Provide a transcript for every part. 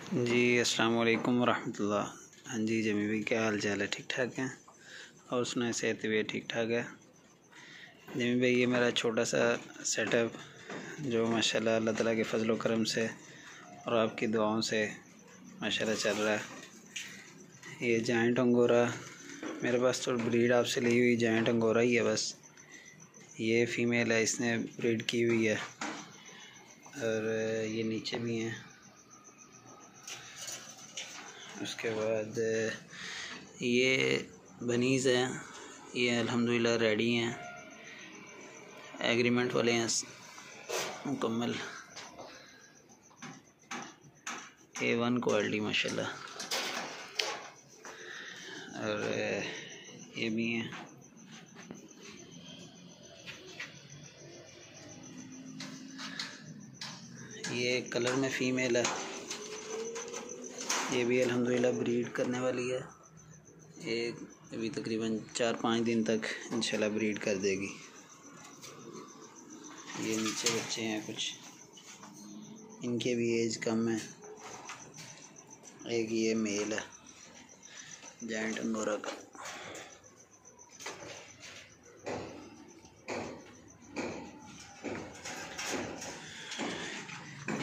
जी अस्सलाम वालेकुम वरहमतुल्लाह। हाँ जी जमी भाई, क्या हाल चाल है? ठीक ठाक हैं? और उसने सेहत भी ठीक ठाक है। जमी भाई, ये मेरा छोटा सा सेटअप जो माशाल्लाह अल्लाह ताला के फजल व करम से और आपकी दुआओं से माशाल्लाह चल रहा है। ये जाइंट अंगोरा मेरे पास तो ब्रीड आपसे ली हुई जाइंट अंगोरा ही है बस। ये फ़ीमेल है, इसने ब्रीड की हुई है। और ये नीचे भी हैं। उसके बाद ये बनीज़ हैं, ये अल्हम्दुलिल्लाह रेडी हैं, एग्रीमेंट वाले हैं मुकम्मल, A1 क्वालिटी माशाल्लाह। और ये भी हैं। ये कलर में फ़ीमेल है, ये भी अल्हम्दुलिल्लाह ब्रीड करने वाली है। ये अभी तकरीबन 4-5 दिन तक इंशाल्लाह ब्रीड कर देगी। ये नीचे बच्चे हैं कुछ, इनके भी एज कम है। एक ये मेल है जाइंट अंगोरा का।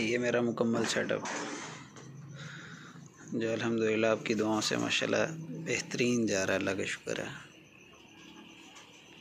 ये मेरा मुकम्मल सेटअप जो अल्हम्दुलिल्लाह आपकी दुआओं से माशाल्लाह बेहतरीन जा रहा है, अल्लाह का शुक्र है।